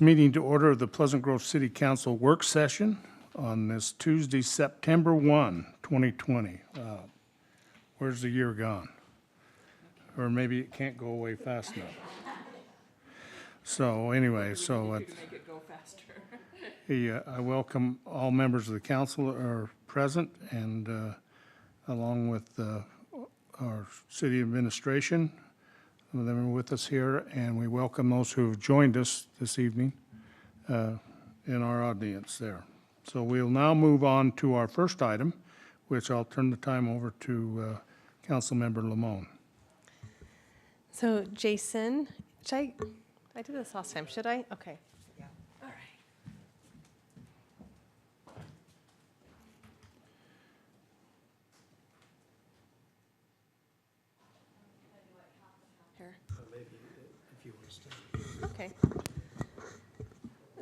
Meeting to order of the Pleasant Grove City Council work session on this Tuesday, September 1, 2020. Wow. Where's the year gone? Or maybe it can't go away fast enough. So anyway, Make it go faster. I welcome all members of the council are present and along with our city administration. Some of them are with us here, and we welcome those who have joined us this evening in our audience there. So we'll now move on to our first item, which I'll turn the time over to Councilmember Lamone. So Jason, I did this last time, should I? Okay. Yeah. All right. Here. Okay.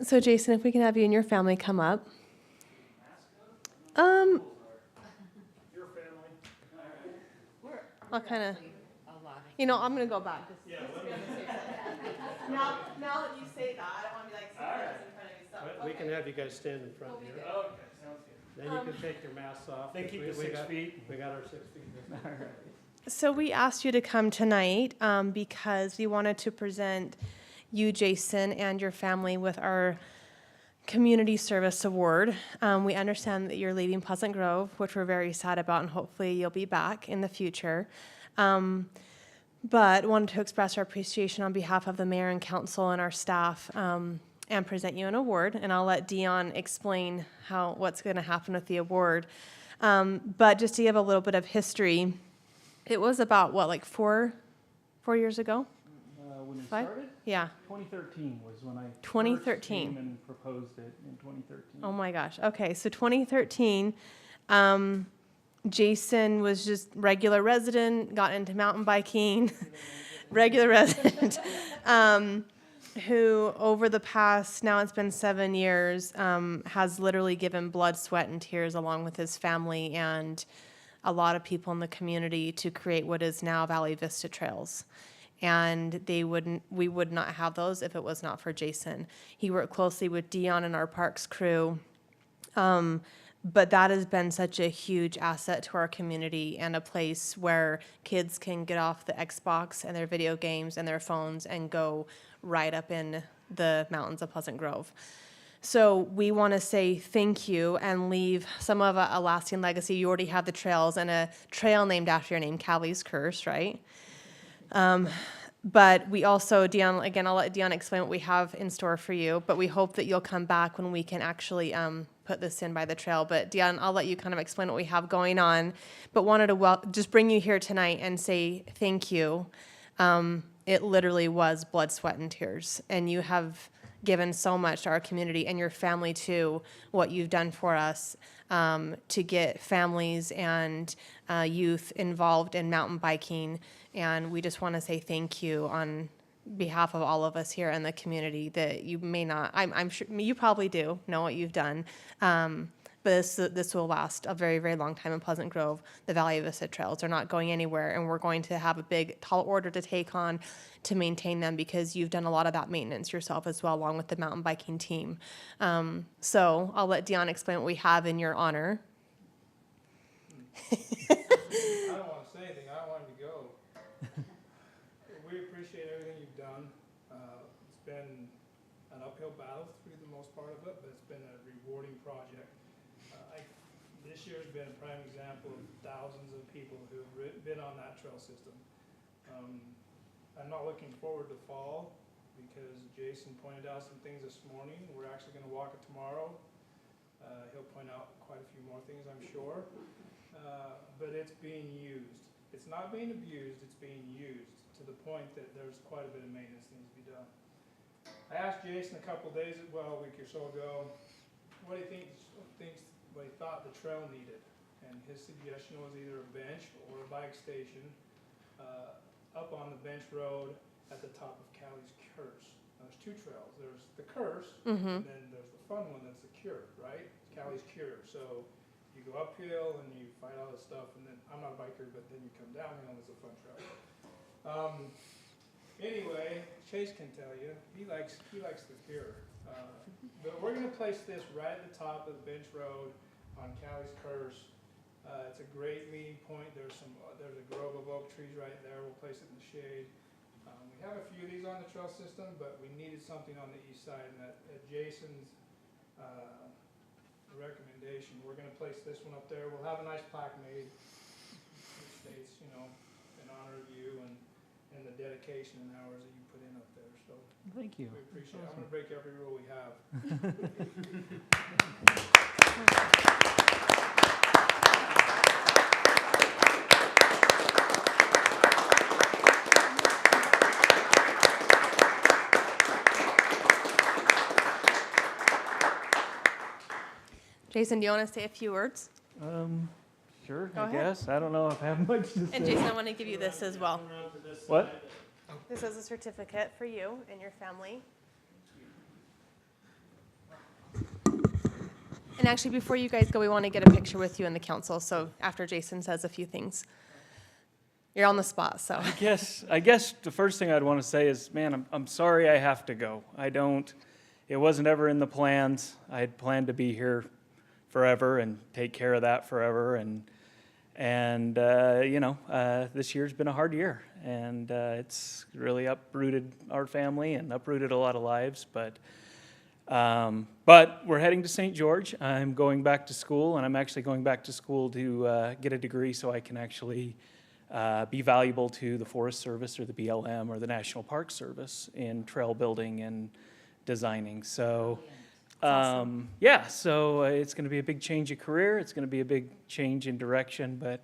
So Jason, if we can have you and your family come up. Your family. I'll kind of, A lot. I'm going to go back. Now that you say that, I don't want to be like sitting in front of you. So, We can have you guys stand in front here. Okay, sounds good. Then you can take your masks off. They keep the 6 feet. We got our 6 feet. So we asked you to come tonight because we wanted to present you, Jason, and your family with our Community Service Award. We understand that you're leaving Pleasant Grove, which we're very sad about, and hopefully you'll be back in the future. But wanted to express our appreciation on behalf of the mayor and council and our staff and present you an award. And I'll let Dion explain what's going to happen with the award. But just to give a little bit of history, it was about, like 4 years ago? When it 5? started? Yeah. 2013 was when I 2013. first came and proposed it in 2013. Oh my gosh. Okay, so 2013, Jason was just regular resident, got into mountain biking, regular resident, who over the past, now it's been 7 years, has literally given blood, sweat, and tears along with his family and a lot of people in the community to create what is now Valley Vista Trails. And we would not have those if it was not for Jason. He worked closely with Dion and our parks crew. But that has been such a huge asset to our community and a place where kids can get off the Xbox and their video games and their phones and go right up in the mountains of Pleasant Grove. So we want to say thank you and leave some of a lasting legacy. You already have the trails and a trail named after your name, Callie's Curse, right? But we also, Dion, again, I'll let Dion explain what we have in store for you, but we hope that you'll come back when we can actually put this in by the trail. But Dion, I'll let you kind of explain what we have going on, but wanted to just bring you here tonight and say thank you. It literally was blood, sweat, and tears, and you have given so much to our community and your family too, what you've done for us to get families and youth involved in mountain biking. And we just want to say thank you on behalf of all of us here in the community that you may not, I'm sure you probably do know what you've done. But this will last a very, very long time in Pleasant Grove. The Valley Vista Trails are not going anywhere, and we're going to have a big, tall order to take on to maintain them because you've done a lot of that maintenance yourself as well, along with the mountain biking team. So I'll let Dion explain what we have in your honor. I don't want to say anything. I don't want him to go. We appreciate everything you've done. It's been an uphill battle through the most part of it, but it's been a rewarding project. This year's been a prime example of thousands of people who have been on that trail system. I'm not looking forward to fall because Jason pointed out some things this morning. We're actually going to walk it tomorrow. He'll point out quite a few more things, I'm sure. But it's being used. It's not being abused, it's being used to the point that there's quite a bit of maintenance that needs to be done. I asked Jason a week or so ago, what he thought the trail needed. And his suggestion was either a bench or a bike station up on the bench road at the top of Callie's Curse. Now, there's 2 trails. There's the Curse, and then there's the fun one that's the Cure, right? Callie's Cure. So you go uphill and you fight all this stuff, and then I'm not a biker, but then you come downhill and it's a fun trail. Anyway, Chase can tell you, he likes the pier. But we're gonna place this right at the top of the Bench Road on Callie's Curse. It's a great meeting point. There's a grove of oak trees right there. We'll place it in the shade. We have a few of these on the trail system, but we needed something on the east side, and at Jason's recommendation, we're gonna place this one up there. We'll have a nice plaque made that states, you know, in honor of you and the dedication and hours that you put in up there, so Thank you. we appreciate it. I'm gonna break every rule we have. Jason, do you want to say a few words? Sure, Go I ahead. guess. I don't know if I have much to And say. Jason, I want to give you this as well. What? This is a certificate for you and your family. And actually, before you guys go, we want to get a picture with you and the council, so after Jason says a few things. You're on the spot, so. I guess the first thing I'd want to say is, man, I'm sorry I have to go. It wasn't ever in the plans. I had planned to be here forever and take care of that forever. And this year's been a hard year, and it's really uprooted our family and uprooted a lot of lives. But we're heading to St. George. I'm going back to school, and I'm actually going back to school to get a degree so I can actually be valuable to the Forest Service or the BLM or the National Park Service in trail building and designing. So, so it's going to be a big change of career. It's going to be a big change in direction, but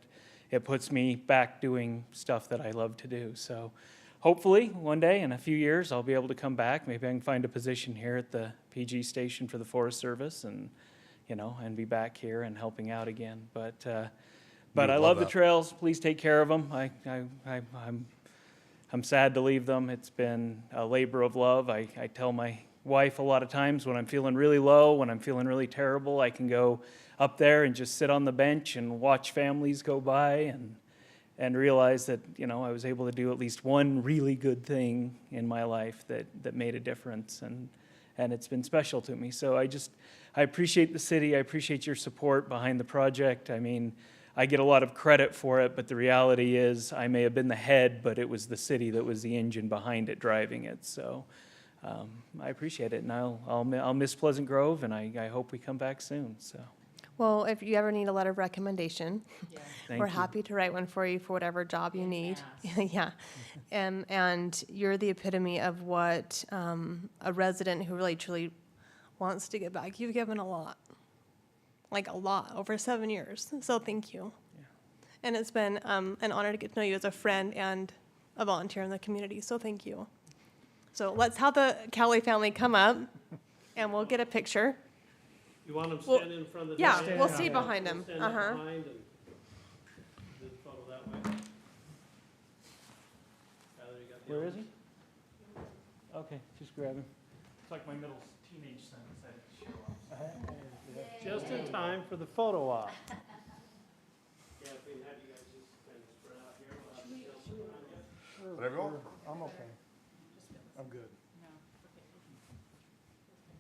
it puts me back doing stuff that I love to do. So hopefully one day in a few years, I'll be able to come back. Maybe I can find a position here at the PG station for the Forest Service and be back here and helping out again. But I love the trails. Please take care of them. I'm sad to leave them. It's been a labor of love. I tell my wife a lot of times when I'm feeling really low, when I'm feeling really terrible, I can go up there and just sit on the bench and watch families go by and realize that, I was able to do at least one really good thing in my life that made a difference, and it's been special to me. So I appreciate the city. I appreciate your support behind the project. I mean, I get a lot of credit for it, but the reality is I may have been the head, but it was the city that was the engine behind it, driving it. So I appreciate it, and I'll miss Pleasant Grove, and I hope we come back soon. So Well, if you ever need a letter of recommendation, thank we're you. happy to write one for you for whatever job you need. Yeah. And you're the epitome of what a resident who really truly wants to get back. You've given a lot, like a lot, over 7 years. So thank you. Yeah. And it's been an honor to get to know you as a friend and a volunteer in the community. So thank you. So let's have the Cowley family come up, and we'll get a picture. You want them Well, standing in front of the? yeah, desk? we'll stay behind We'll them. stand up Uh-huh. behind and do the photo that way. Tyler, you got the Where is others? he? Okay, just grab him. It's like my middle teenage son decided to show off. Just in time for the photo op. Yeah, if we can have you guys just kind of spread out here, we'll have Michelle sit around you. Whatever you want. I'm okay. I'm good.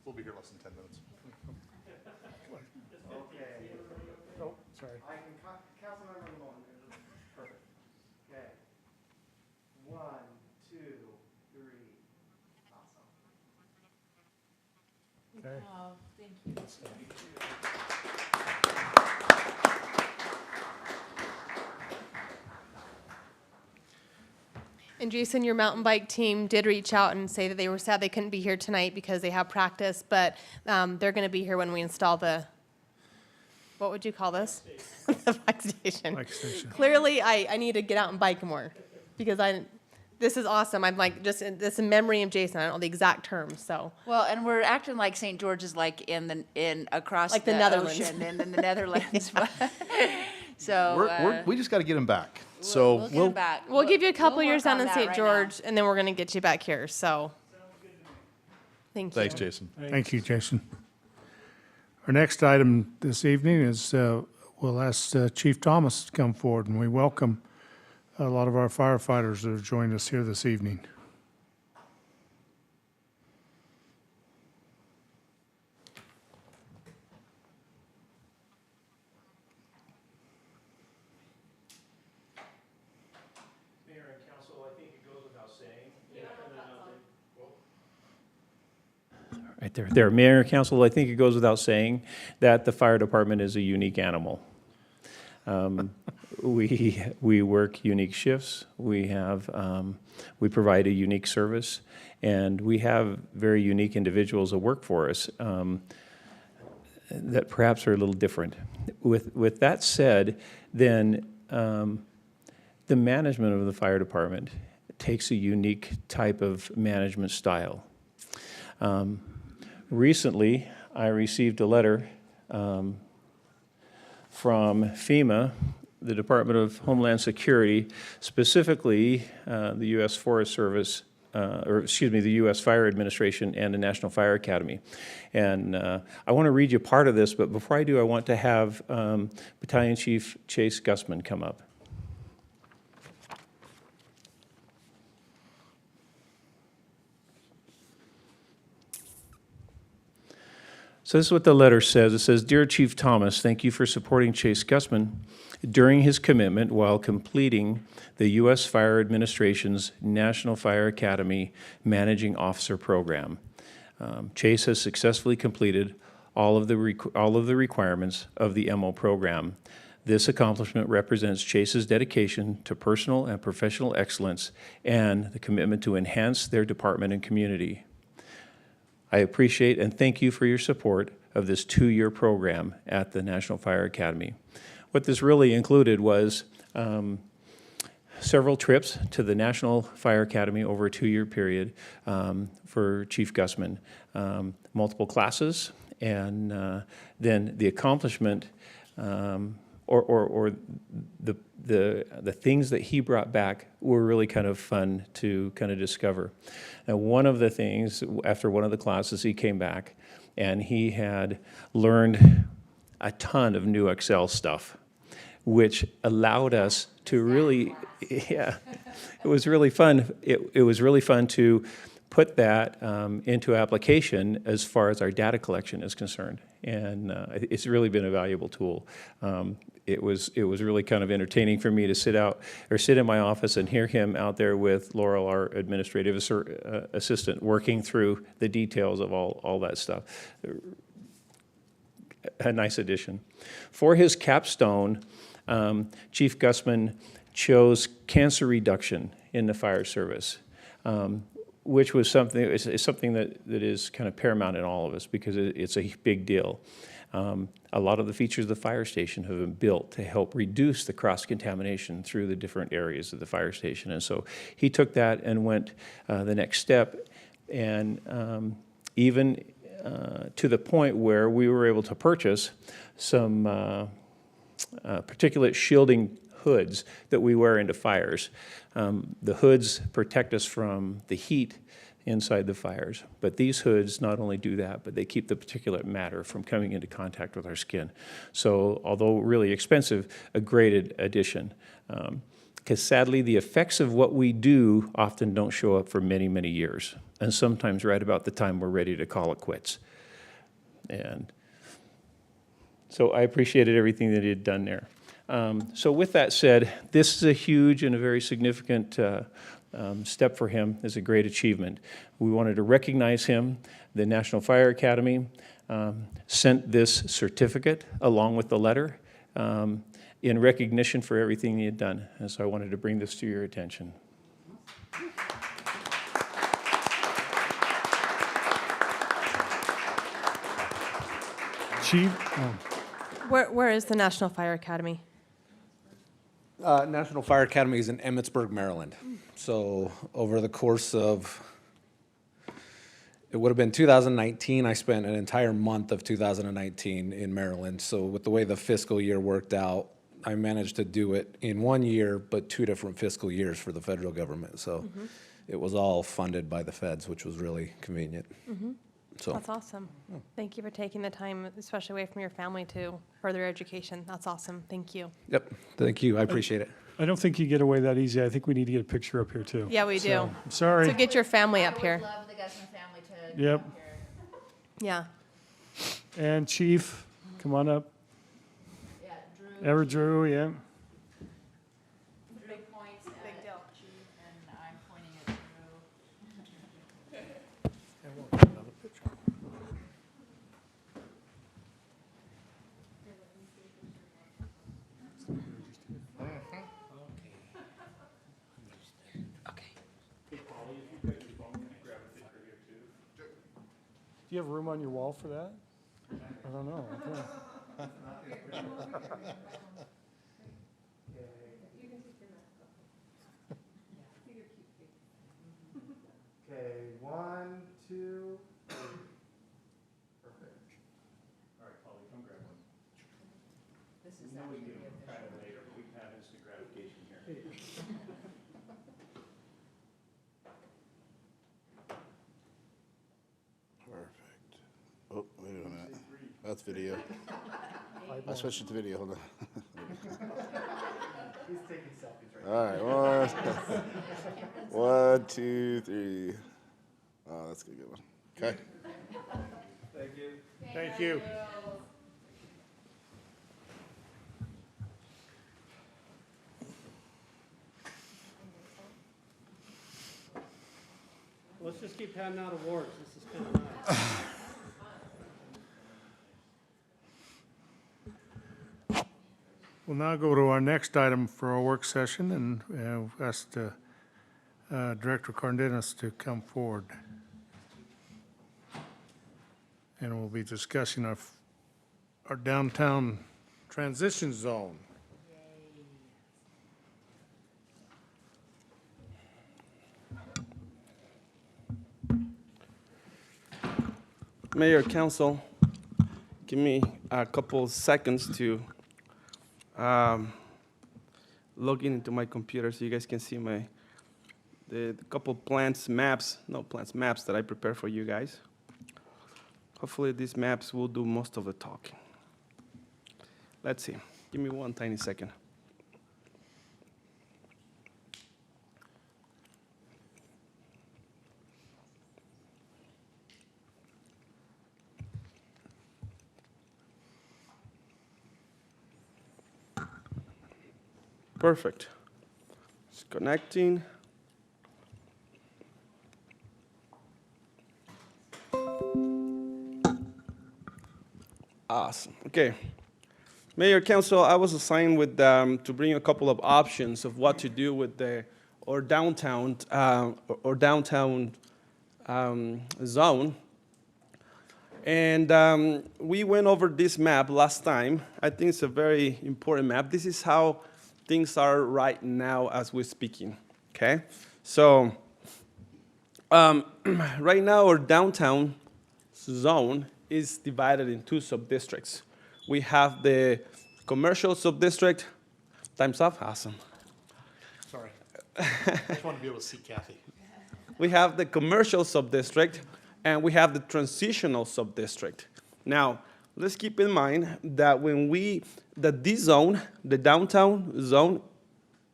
We'll be here less than 10 minutes. Okay. Oh, sorry. I can council member Malone. Perfect. Okay. 1, 2, 3. Awesome. Okay. Oh, thank you. And Jason, your mountain bike team did reach out and say that they were sad they couldn't be here tonight because they have practice, but they're going to be here when we install the, what would you call this? The bike station. Bike station. Clearly, I need to get out and bike more because this is awesome. I'm like, just, this in memory of Jason. I don't know the exact terms, so. Well, and we're acting like St. George is like across Like the the Netherlands. ocean and in the Netherlands. So We just got to get him back. we'll So get 'em back. We'll give you a couple we'll years work on down in that St. right George, and then we're going to get you back here, so. Thank you. thanks, Jason. Thank you, Jason. Our next item this evening is, we'll ask Chief Thomas to come forward, and we welcome a lot of our firefighters that have joined us here this evening. there. Mayor and council, I think it goes without saying that the fire department is a unique animal. We work unique shifts. We provide a unique service, and we have very unique individuals that work for us that perhaps are a little different. With that said, then the management of the fire department takes a unique type of management style. Recently, I received a letter from FEMA, the Department of Homeland Security, specifically the U.S. Forest Service, the U.S. Fire Administration and the National Fire Academy. And I want to read you part of this, but before I do, I want to have Battalion Chief Chase Gussman come up. So this is what the letter says. It says, "Dear Chief Thomas, thank you for supporting Chase Gussman during his commitment while completing the U.S. Fire Administration's National Fire Academy Managing Officer Program. Chase has successfully completed all of the requirements of the MO program. This accomplishment represents Chase's dedication to personal and professional excellence and the commitment to enhance their department and community. I appreciate and thank you for your support of this 2-year program at the National Fire Academy." What this really included was several trips to the National Fire Academy over a 2-year period for Chief Gussman, multiple classes, and then the accomplishment or the things that he brought back were really kind of fun to kind of discover. Now, one of the things, after one of the classes, he came back and he had learned a ton of new Excel stuff, which allowed us to really, yeah, it was really fun. It was really fun to put that into application as far as our data collection is concerned. And it's really been a valuable tool. It was really kind of entertaining for me to sit in my office and hear him out there with Laurel, our administrative assistant, working through the details of all that stuff. A nice addition. For his capstone, Chief Gussman chose cancer reduction in the fire service, which was something that is kind of paramount in all of us because it's a big deal. A lot of the features of the fire station have been built to help reduce the cross-contamination through the different areas of the fire station. And so he took that and went the next step, and even to the point where we were able to purchase some particulate shielding hoods that we wear into fires. The hoods protect us from the heat inside the fires, but these hoods not only do that, but they keep the particulate matter from coming into contact with our skin. So although really expensive, a great addition. Because sadly, the effects of what we do often don't show up for many, many years, and sometimes right about the time we're ready to call it quits. And so I appreciated everything that he had done there. So with that said, this is a huge and a very significant step for him. It's a great achievement. We wanted to recognize him. The National Fire Academy sent this certificate along with the letter in recognition for everything he had done. And so I wanted to bring this to your attention. Chief, Where is the National Fire Academy? National Fire Academy is in Emmitsburg, Maryland. So over the course of, it would have been 2019, I spent an entire month of 2019 in Maryland. So with the way the fiscal year worked out, I managed to do it in 1 year, but 2 different fiscal years for the federal government. So it was all funded by the feds, which was really convenient. So That's awesome. Thank you for taking the time, especially away from your family, to further education. That's awesome. Thank you. Yep, thank you, I appreciate it. I don't think you get away that easy. I think we need to get a picture up here, too. Yeah, we do. So, I'm sorry. So get your family up here. Love the Gussman family to Yep. come here. Yeah. And Chief, come on up. Yeah, Drew. Ever Drew, yeah. Drew points at Chief, and I'm pointing at Drew. you have room on your wall for that? I don't know. Okay, 1, 2, 3. Perfect. All right, Polly, come grab one. We know we can kind of later, but we can have instant gratification here. Perfect. Oh, wait a minute. That's video. I switched it to video, hold on. He's taking selfies right All right, one, 2, 3. Oh, that's a good one. Okay. Thank you. Let's just keep handing out awards. This is kind of nice. We'll now go to our next item for our work session and ask Director Cardenas to come forward. And we'll be discussing our downtown transition zone. Mayor, council, give me a couple seconds to log into my computer so you guys can see the couple maps that I prepare for you guys. Hopefully these maps will do most of the talking. Let's see. Give me one tiny second. Perfect. It's connecting. Awesome. Okay. Mayor, council, I was assigned with to bring a couple of options of what to do with our downtown zone. And we went over this map last time. I think it's a very important map. This is how things are right now as we're speaking, okay? So right now our downtown zone is divided in 2 sub-districts. We have the commercial sub-district. Time's up, awesome. Sorry. I just want to be able to see Kathy. We have the commercial sub-district and we have the transitional sub-district. Now, let's keep in mind that this zone, the downtown zone,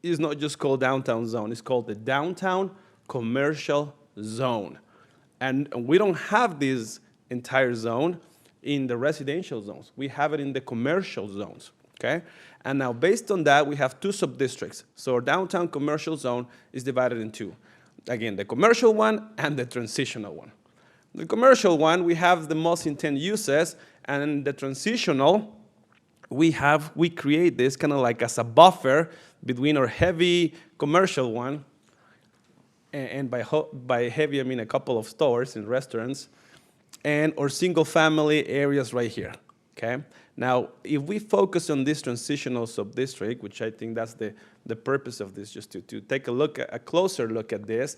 is not just called downtown zone, it's called the downtown commercial zone. And we don't have this entire zone in the residential zones. We have it in the commercial zones, okay? And now based on that, we have 2 sub-districts. So our downtown commercial zone is divided in 2. Again, the commercial one and the transitional one. The commercial one, we have the most intense uses, and in the transitional, we create this kind of like as a buffer between our heavy commercial one, and by heavy I mean a couple of stores and restaurants, and our single-family areas right here, okay? Now, if we focus on this transitional sub-district, which I think that's the purpose of this, just to take a closer look at this,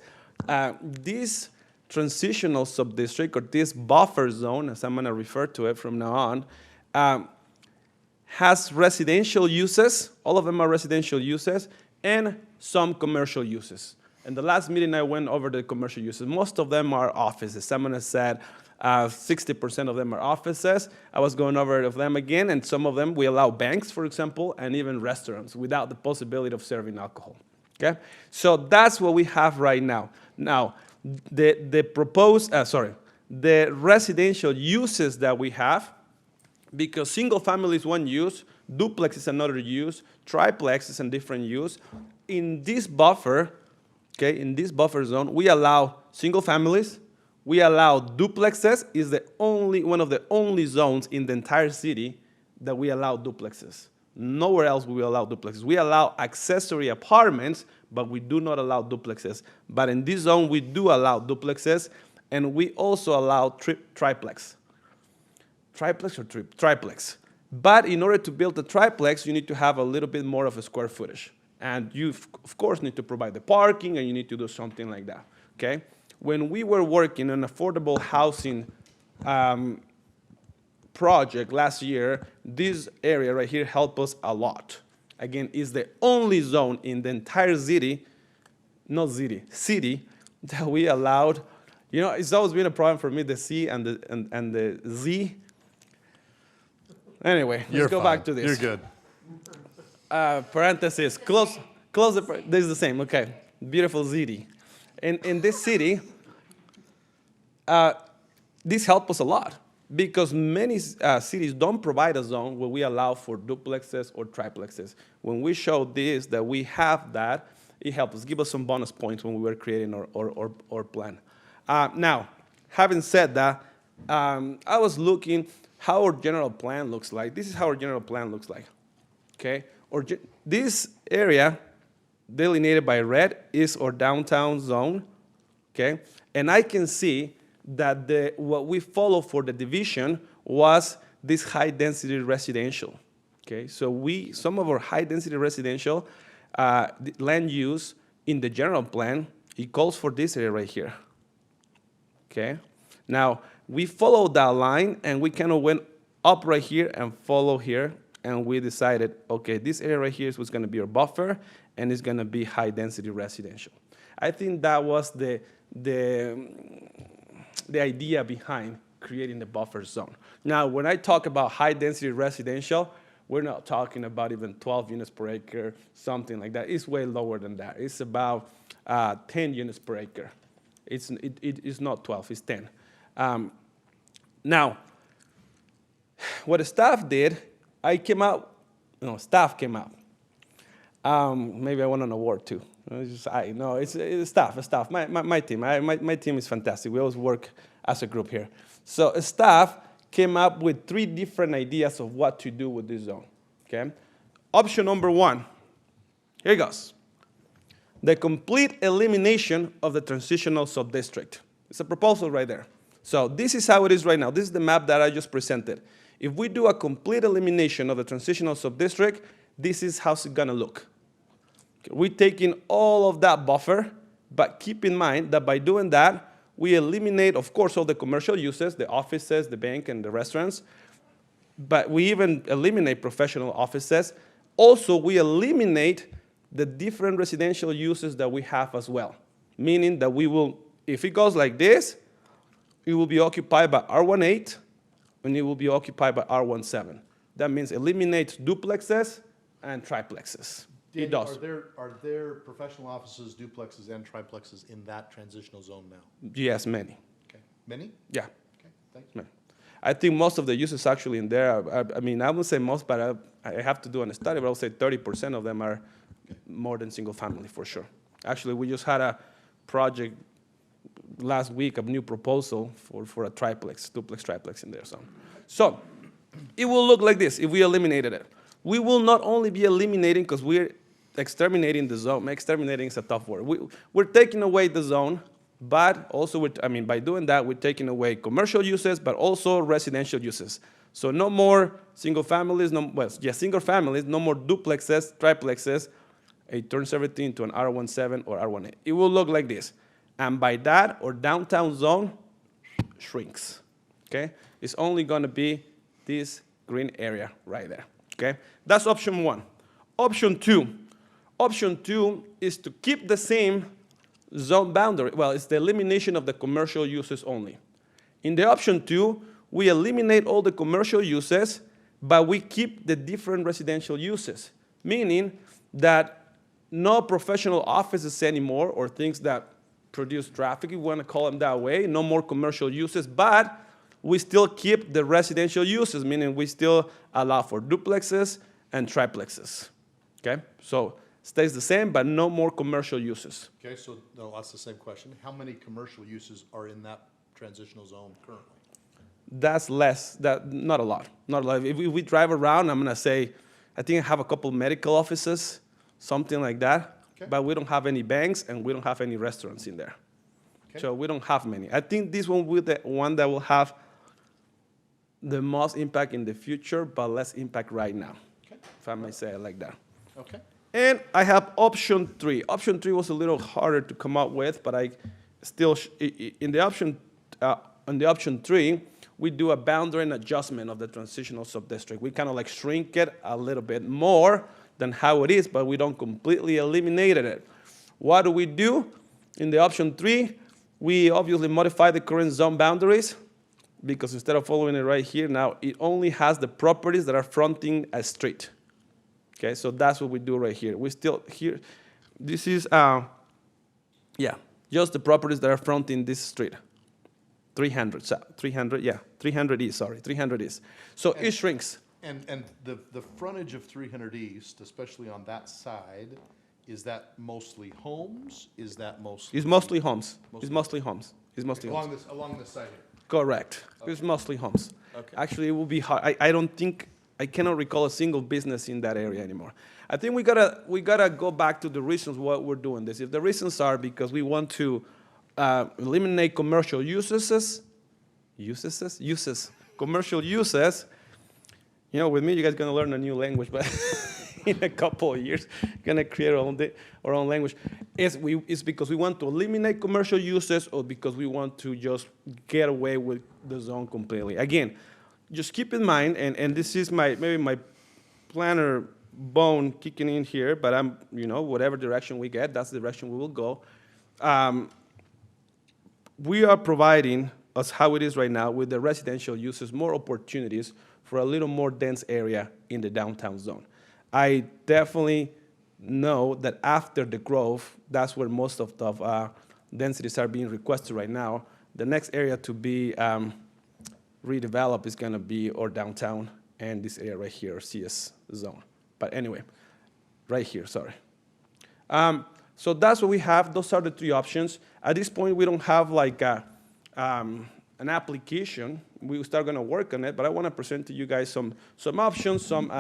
this transitional sub-district, or this buffer zone, as I'm gonna refer to it from now on, has residential uses, all of them are residential uses, and some commercial uses. In the last meeting, I went over the commercial uses. Most of them are offices. Someone has said 60% of them are offices. I was going over them again, and some of them, we allow banks, for example, and even restaurants without the possibility of serving alcohol, okay? So that's what we have right now. Now, the residential uses that we have, because single family is one use, duplex is another use, triplex is a different use. In this buffer, okay, in this buffer zone, we allow single families, we allow duplexes, is one of the only zones in the entire city that we allow duplexes. Nowhere else will we allow duplexes. We allow accessory apartments, but we do not allow duplexes. But in this zone, we do allow duplexes, and we also allow triplex. Triplex or triplex. But in order to build a triplex, you need to have a little bit more of a square footage. And you, of course, need to provide the parking, and you need to do something like that, okay? When we were working on affordable housing project last year, this area right here helped us a lot. Again, it's the only zone in the entire city, city, that we allowed. You know, it's always been a problem for me, the C and the Z. Anyway, let's go back to this. You're good. Parenthesis, close the, this is the same, okay. Beautiful city. In this city, this helped us a lot because many cities don't provide a zone where we allow for duplexes or triplexes. When we show this, that we have that, it helped us, give us some bonus points when we were creating our plan. Now, having said that, I was looking how our general plan looks like. This is how our general plan looks like, okay? This area delineated by red is our downtown zone, okay? And I can see that what we follow for the division was this high-density residential, okay? So some of our high-density residential land use in the general plan, it calls for this area right here, okay? Now, we followed that line, and we kind of went up right here and follow here, and we decided, okay, this area right here is what's going to be our buffer, and it's going to be high-density residential. I think that was the idea behind creating the buffer zone. Now, when I talk about high-density residential, we're not talking about even 12 units per acre, something like that. It's way lower than that. It's about 10 units per acre. It's not 12, it's 10. Now, what the staff did, staff came out. Maybe I won an award too. It's staff. My team. My team is fantastic. We always work as a group here. So staff came up with 3 different ideas of what to do with this zone. Okay. Option number 1. Here it goes. The complete elimination of the transitional subdistrict. It's a proposal right there. So this is how it is right now. This is the map that I just presented. If we do a complete elimination of the transitional subdistrict, this is how it's gonna look. We're taking all of that buffer, but keep in mind that by doing that, we eliminate, of course, all the commercial uses, the offices, the bank, and the restaurants, but we even eliminate professional offices. Also, we eliminate the different residential uses that we have as well, meaning that we will, if it goes like this, it will be occupied by R18, and it will be occupied by R17. That means eliminates duplexes and triplexes. It does. Are there professional offices, duplexes, and triplexes in that transitional zone now? Yes, many. Okay. Many? Yeah. Okay, thank you. Many. I think most of the uses actually in there, I mean, I wouldn't say most, but I have to do a study, but I would say 30% of them are more than single family for sure. Actually, we just had a project last week, a new proposal for a triplex, duplex triplex in there. So it will look like this if we eliminated it. We will not only be eliminating, because we're exterminating the zone. Exterminating is a tough word. We're taking away the zone, but also, by doing that, we're taking away commercial uses, but also residential uses. So no more single families, single families, no more duplexes, triplexes. It turns everything into an R17 or R18. It will look like this. And by that, our downtown zone shrinks, okay? It's only gonna be this green area right there, okay? That's option 1. Option 2. Option 2 is to keep the same zone boundary. Well, it's the elimination of the commercial uses only. In the option 2, we eliminate all the commercial uses, but we keep the different residential uses, meaning that no professional offices anymore, or things that produce traffic, if you want to call them that way, no more commercial uses, but we still keep the residential uses, meaning we still allow for duplexes and triplexes, okay? So stays the same, but no more commercial uses. Okay, so no, that's the same question. How many commercial uses are in that transitional zone currently? That's less, not a lot, not a lot. If we drive around, I'm gonna say, I think I have a couple medical offices, something like that, Okay. but we don't have any banks and we don't have any restaurants in there. So we don't have many. I think this one will be the one that will have the most impact in the future, but less impact right now, if I may say it like that. Okay. And I have option 3. Option 3 was a little harder to come up with, but I still, in the option 3, we do a boundary and adjustment of the transitional subdistrict. We kind of like shrink it a little bit more than how it is, but we don't completely eliminate it. What do? In the option 3, we obviously modify the current zone boundaries, because instead of following it right here, now it only has the properties that are fronting a street. Okay, so that's what we do right here. We still here, this is, just the properties that are fronting this street. 300 East, sorry, 300 East. So it shrinks. And the frontage of 300 East, especially on that side, is that mostly homes? Is that mostly? It's mostly homes. It's mostly homes. It's mostly homes. Along this side here? Correct. It's mostly homes. Okay. Actually, it will be hard. I cannot recall a single business in that area anymore. I think we gotta go back to the reasons why we're doing this. If the reasons are because we want to eliminate commercial commercial uses, you know, with me, you guys are gonna learn a new language, but in a couple of years, gonna create our own language. It's because we want to eliminate commercial uses, or because we want to just get away with the zone completely. Again, just keep in mind, and this is maybe my planner bone kicking in here, but whatever direction we get, that's the direction we will go. We are providing, as how it is right now, with the residential uses, more opportunities for a little more dense area in the downtown zone. I definitely know that after the growth, that's where most of the densities are being requested right now. The next area to be redeveloped is going to be our downtown and this area right here, CS zone. But anyway, right here, sorry. So that's what we have. Those are the 3 options. At this point, we don't have like an application. We start going to work on it, but I want to present to you guys some options, some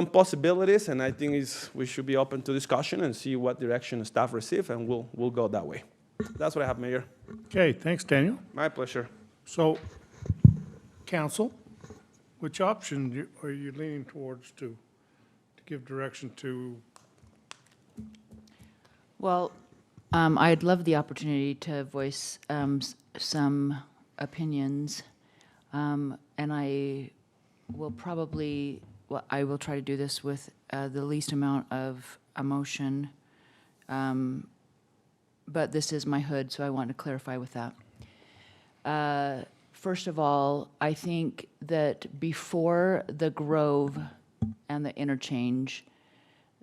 possibilities, and I think we should be open to discussion and see what direction staff receive, and we'll go that way. That's what I have, Mayor. Okay, thanks, Daniel. My pleasure. So, council, which option are you leaning towards to give direction to? Well, I'd love the opportunity to voice some opinions, and I will try to do this with the least amount of emotion, but this is my hood, so I want to clarify with that. First of all, I think that before the Grove and the interchange,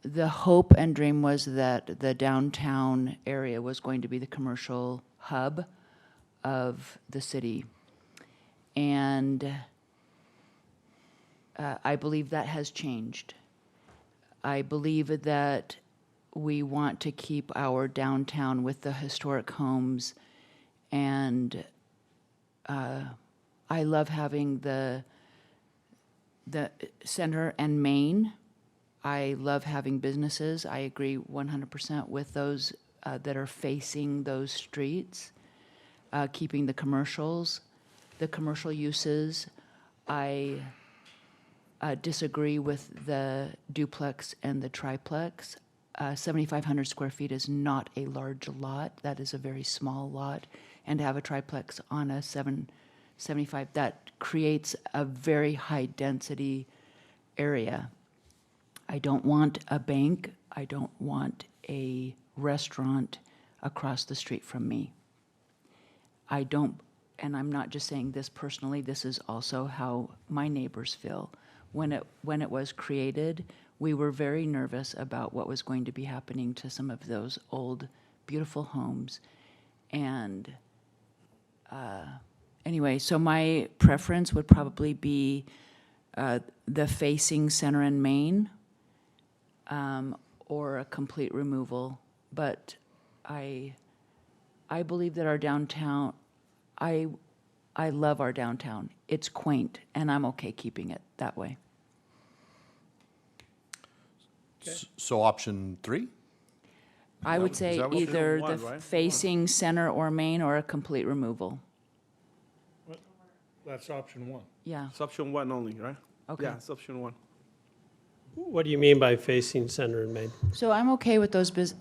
the hope and dream was that the downtown area was going to be the commercial hub of the city. And I believe that has changed. I believe that we want to keep our downtown with the historic homes, and I love having the center and main. I love having businesses. I agree 100% with those that are facing those streets, keeping the commercial uses. I disagree with the duplex and the triplex. 7,500 square feet is not a large lot. That is a very small lot. And to have a triplex on a 775, that creates a very high density area. I don't want a bank. I don't want a restaurant across the street from me. I don't, and I'm not just saying this personally, this is also how my neighbors feel. When it was created, we were very nervous about what was going to be happening to some of those old, beautiful homes. And anyway, so my preference would probably be the facing center and main, or a complete removal. But I believe that our downtown, I love our downtown. It's quaint, and I'm okay keeping it that way. So option 3? I would say that what- either the One, right? facing center or main or a complete removal. That's option one. Yeah, It's option one only, right? okay. Yeah, it's option one. What do you mean by facing center and main? So I'm okay with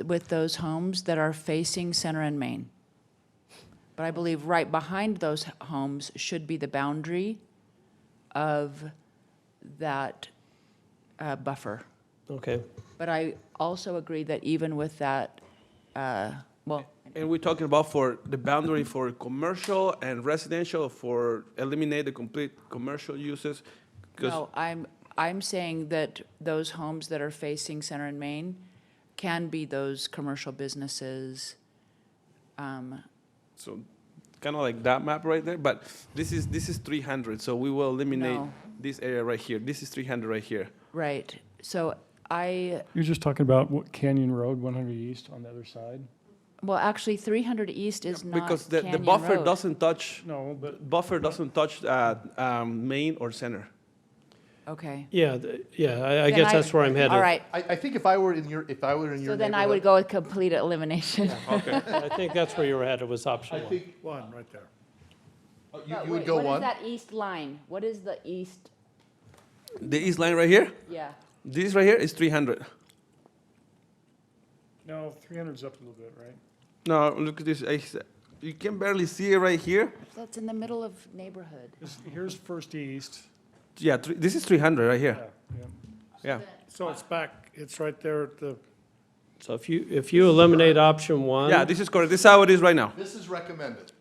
with those homes that are facing center and main. But I believe right behind those homes should be the boundary of that buffer. Okay. But I also agree that even with that, well, And we're talking about for the boundary for commercial and residential, for eliminate the complete commercial uses? 'Cause- no, I'm saying that those homes that are facing center and main can be those commercial businesses. So kind of like that map right there, but this is 300, so we will eliminate No. this area right here. This is 300 right here. Right, so You're just talking about what Canyon Road, 100 East on the other side? well, actually, 300 East is not Because the Canyon buffer Road. doesn't touch, No, but doesn't touch main or center. Okay. Yeah, I Then guess that's where I'm headed. All right, I think if I were in your so then I would go with complete elimination. Okay. I think that's where you were headed, was option I one. think, One, right there. you But would wait, go What is one? that east line? What is the east, The east line right here, yeah, this right here is 300. no, 300's up a little bit, right? No, look at this. You can barely see it right here. that's in the middle of neighborhood. Here's First East. Yeah, this is 300 right Yeah, here. yeah. Yeah. So it's back, it's right there at the, So if you eliminate option one. Yeah, this is correct. This is how it is right now. This is recommended.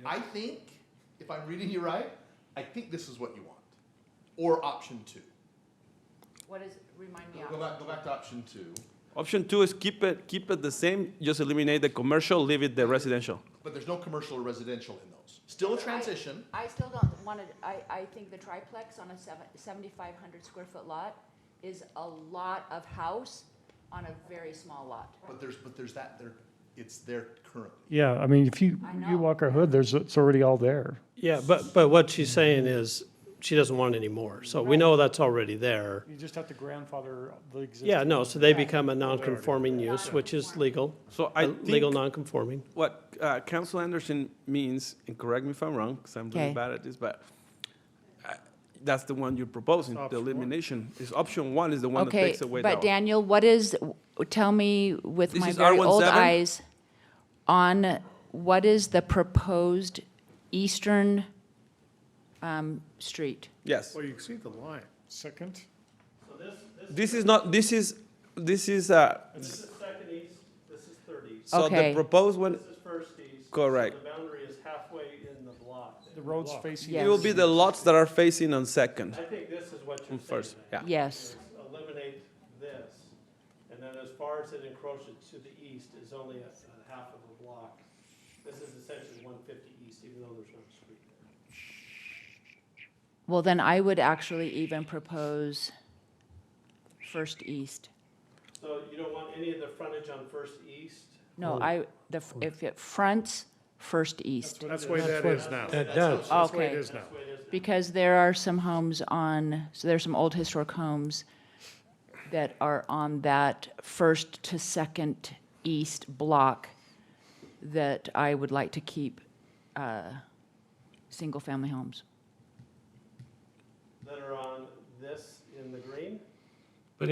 I think, if I'm reading you right, I think this is what you want. Or option two. What is, remind me Go back to option two. Option two is keep it the same, just eliminate the commercial, leave it the residential. But there's no commercial or residential in those. Still a transition. I still don't want to, I think the triplex on a 7,500 square foot lot is a lot of house on a very small lot. But there's that there, it's there currently. Yeah, I mean, if you I know. walk our hood, it's already all there. Yeah, but what she's saying is, she doesn't want any more. So we know that's already there. You just have to grandfather the existing. Yeah, no, so they become a non-conforming use, which is legal. So I Legal think non-conforming. what Council Anderson means, and correct me if I'm wrong, because I'm really Okay. bad at this, but that's the one you're proposing, the Option one. elimination. Is option one is the one that Okay, takes away but the. Daniel, tell me with This my is very old R17? eyes, on what is the proposed eastern street? Yes. well, you can see the line. Second? This is not. This is. This is second east, this is third east. So Okay. the proposed one. This is first east. Correct. So the boundary is halfway in the block. The road's facing. Yes. It will be the lots that are facing on second. I think this is what you're saying. First, yeah. Yes, is eliminate this, and then as far as it encroaches to the east is only a half of a block. This is essentially 150 east, even though there's no street there. well, then I would actually even propose first east. So you don't want any of the frontage on First East? No, if it fronts first east, That's the way that is now. That does. That's the way it Okay. is now. because there are some homes on, so there's some old historic homes that are on that first to second east block that I would like to keep single-family homes. That are on this in the green? But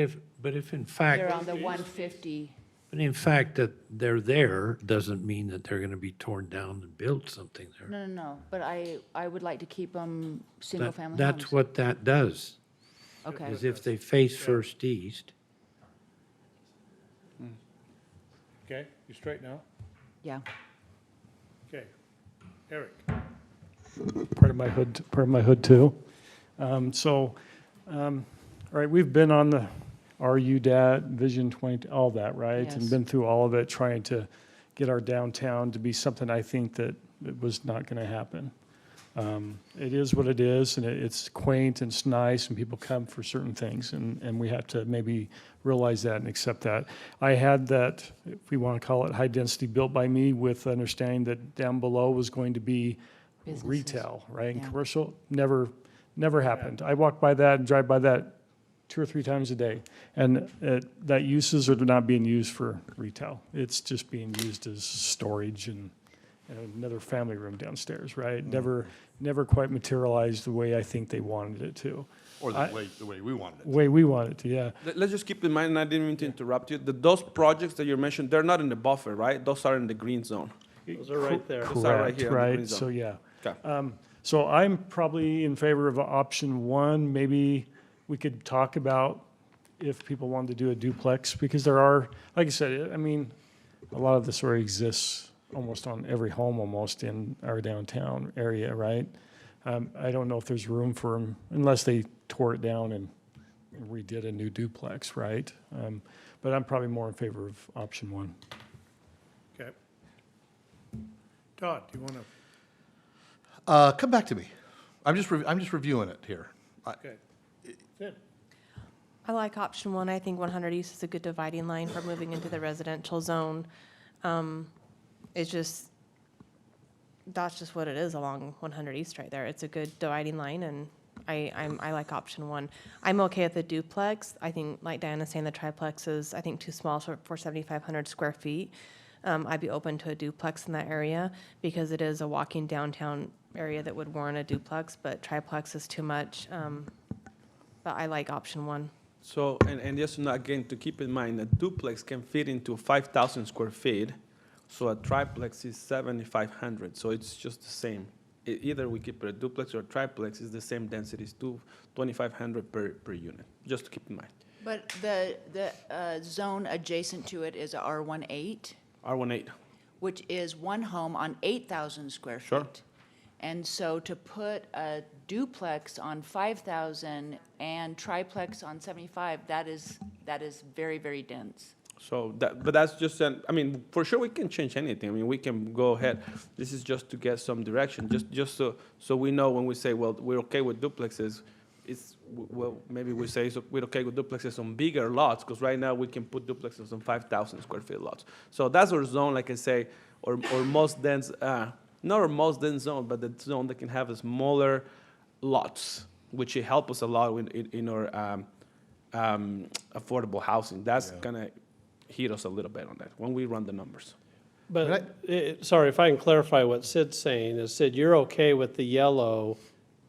if in fact, They're on the 150, but in fact that they're there, doesn't mean that they're gonna be torn down and build something there. no, but I would like to keep them That- single-family homes. That's what that does, Okay, is if they face first east. Okay, you straight now? yeah. Okay. Eric? Part of my hood too. All right, we've been on the RUDAT, Vision 20, all that, right? Yes. And been through all of it, trying to get our downtown to be something I think that it was not going to happen. It is what it is, and it's quaint and it's nice, and people come for certain things, and we have to maybe realize that and accept that. I had that, if we want to call it high density, built by me with understanding that down below was going to be Businesses. retail, right? And Yeah. commercial, never happened. I walk by that and drive by that 2 or 3 times a day. And that uses are not being used for retail. It's just being used as storage and another family room downstairs, right? Never quite materialized the way I think they wanted it to. Or I- the way we wanted it. Way we want it to, yeah. Let's just keep in mind, and I didn't mean to interrupt you, that those projects that you mentioned, they're not in the buffer, right? Those are in the green zone. Those are right there. Those are right Correct, here in the green right, zone. so yeah. Okay. So I'm probably in favor of option 1. Maybe we could talk about if people wanted to do a duplex, because there are, like I said, I mean, a lot of this already exists almost on every home almost in our downtown area, right? I don't know if there's room for them, unless they tore it down and redid a new duplex, right? But I'm probably more in favor of option 1. Okay. Todd, do you want to? Come back to me. I'm just reviewing it here. Okay. Sid? I like option 1. I think 100 East is a good dividing line for moving into the residential zone. It's just, that's just what it is along 100 East right there. It's a good dividing line, and I like option 1. I'm okay with the duplex. I think, like Diana's saying, the triplex is, I think, too small for 7,500 square feet. I'd be open to a duplex in that area because it is a walking downtown area that would warrant a duplex, but triplex is too much. But I like option 1. So, and just again, to keep in mind, a duplex can fit into 5,000 square feet, so a triplex is 7,500, so it's just the same. Either we keep it a duplex or a triplex, is the same density, it's 2,500 per unit, just to keep in mind. But the zone adjacent to it is R18, R18. which is one home on 8,000 square feet. Sure. And so to put a duplex on 5,000 and triplex on 75, that is very, very dense. So but that's just I mean, for sure we can change anything. I mean, we can go ahead. This is just to get some direction, just so we know when we say, well, we're okay with duplexes. Well, maybe we say so we're okay with duplexes on bigger lots, because right now we can put duplexes on 5,000 square feet lots. So that's our zone, like I say, or most dense, not our most dense zone, but the zone that can have smaller lots, which will help us a lot in our affordable housing. That's gonna hit us a little bit on that when we run the numbers. But, sorry, if I can clarify what Sid's saying, is Sid, you're okay with the yellow,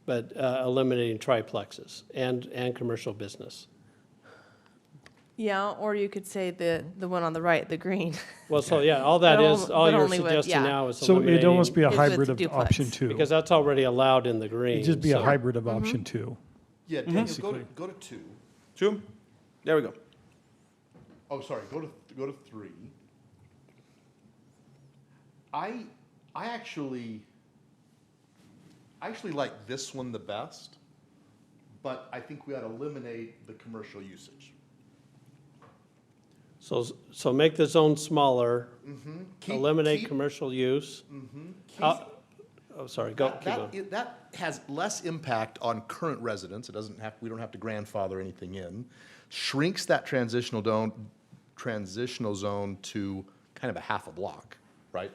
but eliminating triplexes and commercial business? Yeah, or you could say the one on the right, the green. Well, so, yeah, all that But is, all but you're only with- suggesting yeah. now is So it'd almost be a Is with hybrid of duplex. option 2. because that's already allowed in the green. It'd just be a so- hybrid of option 2. Yeah, Mm-hmm. Daniel, Basically. go to 2. 2? There we go. Oh, sorry, go to 3. I actually like this one the best, but I think we ought to eliminate the commercial usage. So make the zone smaller, Keep- eliminate keep- commercial use. Oh, sorry, go, keep going. That has less impact on current residents. We don't have to grandfather anything in. Shrinks that transitional zone to kind of a half a block, right?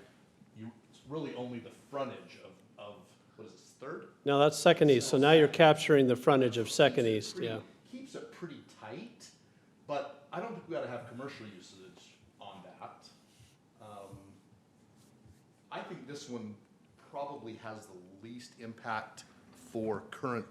It's really only the frontage of what is this, Third? No, that's Second East, so now you're capturing the frontage of Second East, yeah. Keeps it pretty tight, but I don't think we ought to have commercial usage on that. I think this one probably has the least impact for current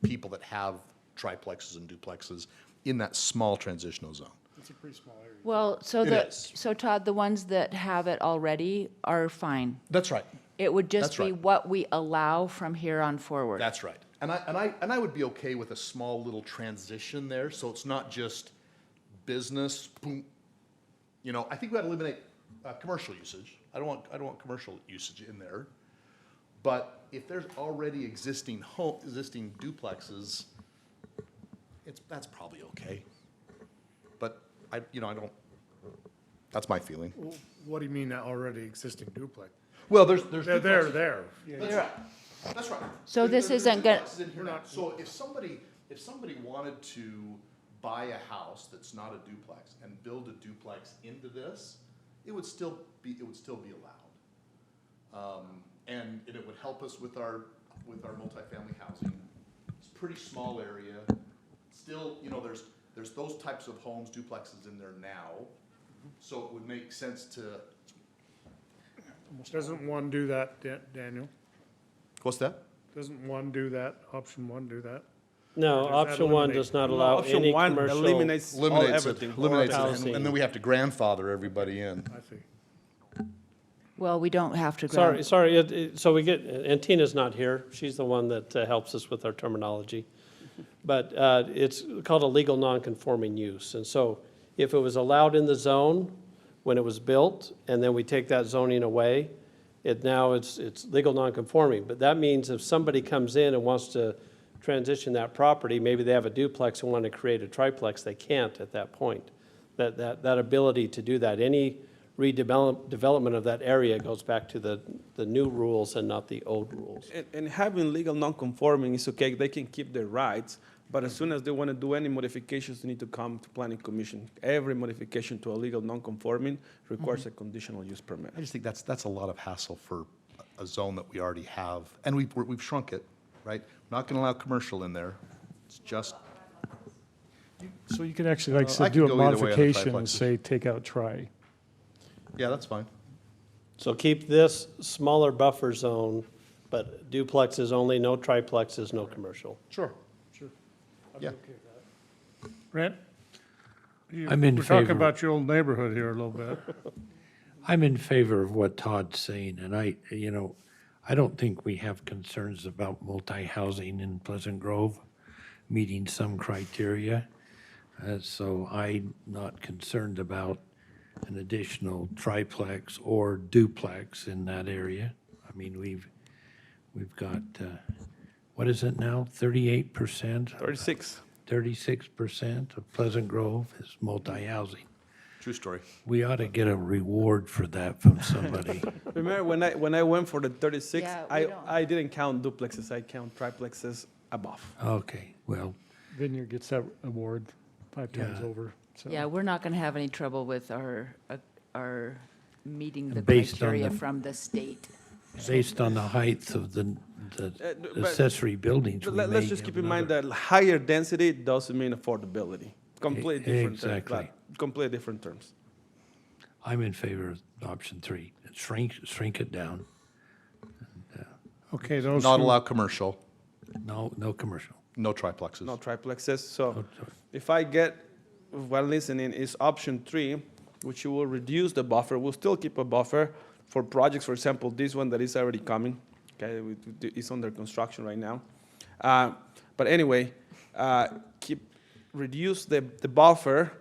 people that have triplexes and duplexes in that small transitional zone. It's a pretty small area. Well, so It is. so Todd, the ones that have it already are fine. That's right. It would just That's be right. what we allow from here on forward. That's right. And I would be okay with a small little transition there, so it's not just business, boom. You know, I think we ought to eliminate commercial usage. I don't want commercial usage in there. But if there's already existing duplexes, that's probably okay. But I don't, that's my feeling. What do you mean, that already existing duplex? Well, there's They're duplexes. there. That's right. That's right. So this isn't gonna- duplexes in here now. So if somebody wanted to buy a house that's not a duplex and build a duplex into this, it would still be allowed. And it would help us with our multifamily housing. It's a pretty small area, still, you know, there's those types of homes, duplexes in there now. So it would make sense to, Doesn't one do that, Daniel? what's that? Doesn't one do that, option one do that? No, Or does that option one eliminate- does not No, allow option any one commercial. eliminates all everything. Eliminates it, Housing. and then we have to grandfather everybody in. I see. Well, we don't have to. Sorry, so we get, and Tina's not here, she's the one that helps us with our terminology. But it's called a legal non-conforming use. And so if it was allowed in the zone when it was built, and then we take that zoning away, it's legal non-conforming. But that means if somebody comes in and wants to transition that property, maybe they have a duplex and want to create a triplex, they can't at that point. That ability to do that, any redevelopment of that area goes back to the new rules and not the old rules. And having legal non-conforming is okay, they can keep their rights, but as soon as they want to do any modifications, they need to come to planning commission. Every modification to a legal non-conforming requires a conditional use permit. I just think that's a lot of hassle for a zone that we already have, and we've shrunk it, right? We're not gonna allow commercial in there, it's just, So you could actually, like I I said, could do a go either way on the modification and triplexes. say, take out tri. yeah, that's fine. So keep this smaller buffer zone, but duplexes only, no triplexes, no commercial. Sure. Yeah. Brent? I'm in We're talking favor. about your old neighborhood here a little bit. I'm in favor of what Todd's saying, and I don't think we have concerns about multi-housing in Pleasant Grove meeting some criteria. So I'm not concerned about an additional triplex or duplex in that area. I mean, we've got, what is it now, 38%? 36. 36% of Pleasant Grove is multi-housing. True story. We ought to get a reward for that from somebody. Remember when I went for the 36, Yeah, we don't- I didn't count duplexes, I count triplexes above. Okay, well, Vineyard gets that award 5 times Yeah. over, so. Yeah, we're not going to have any trouble with our meeting the Based on criteria the- from the state. based on the height of the but- accessory buildings, we Let's may just keep have in mind another- that higher density doesn't mean affordability. Completely different. Exactly. Completely different terms. I'm in favor of option 3. Shrink it down. Okay, those Not who- allow commercial, No commercial. no triplexes. No triplexes. So No- if I get, while listening, is option 3, which will reduce the buffer. We'll still keep a buffer for projects, for example, this one that is already coming. Okay, it's under construction right now. But anyway, reduce the buffer,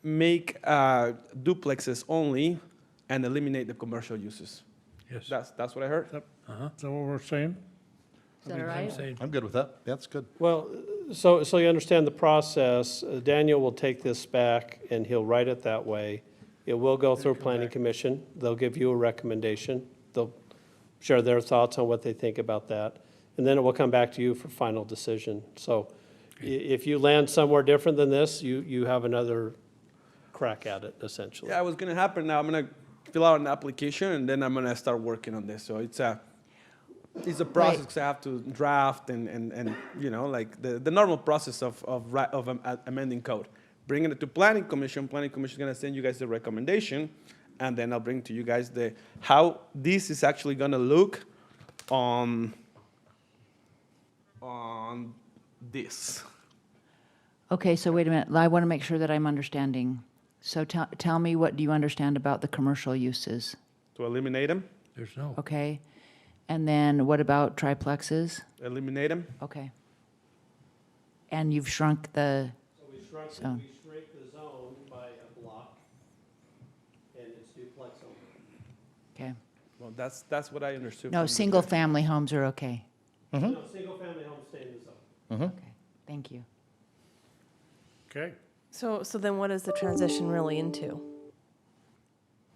make duplexes only, and eliminate the commercial uses. Yes. That's what I heard. Is that what we're saying? Is that all right? I'm good with that. Yeah, that's good. Well, so you understand the process. Daniel will take this back and he'll write it that way. It will go through planning commission. They'll give you a recommendation. They'll share their thoughts on what they think about that. And then it will come back to you for final decision. So if you land somewhere different than this, you have another crack at it, essentially. Yeah, what's gonna happen now, I'm gonna fill out an application and then I'm gonna start working on this. So it's a process 'cause I have to draft and you know, like the normal process of amending code. Bringing it to planning commission is gonna send you guys the recommendation, and then I'll bring to you guys how this is actually gonna look on this. Okay, so wait a minute. I want to make sure that I'm understanding. So tell me, what do you understand about the commercial uses? To eliminate them, There's no. Okay? And then what about triplexes? eliminate them. Okay. And you've shrunk the, So we shrunk So- the zone by a block, and it's duplex only. okay. Well, that's what I understood. No, from the- single-family homes are okay. No, single-family homes stay in the zone. Okay, thank you. Okay. So then what is the transition really into?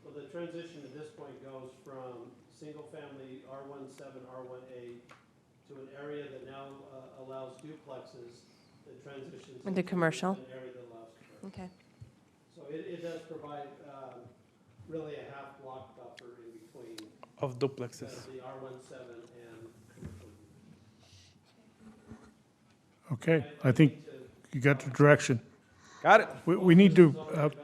Well, the transition at this point goes from single-family R17, R1A to an area that now allows duplexes, that transitions Into commercial? An area that allows commercial. Okay. So it does provide really a half block buffer in between Of duplexes. the R17 and commercial. Okay, I think, You got the direction. Got it. We need to, Developed, so there's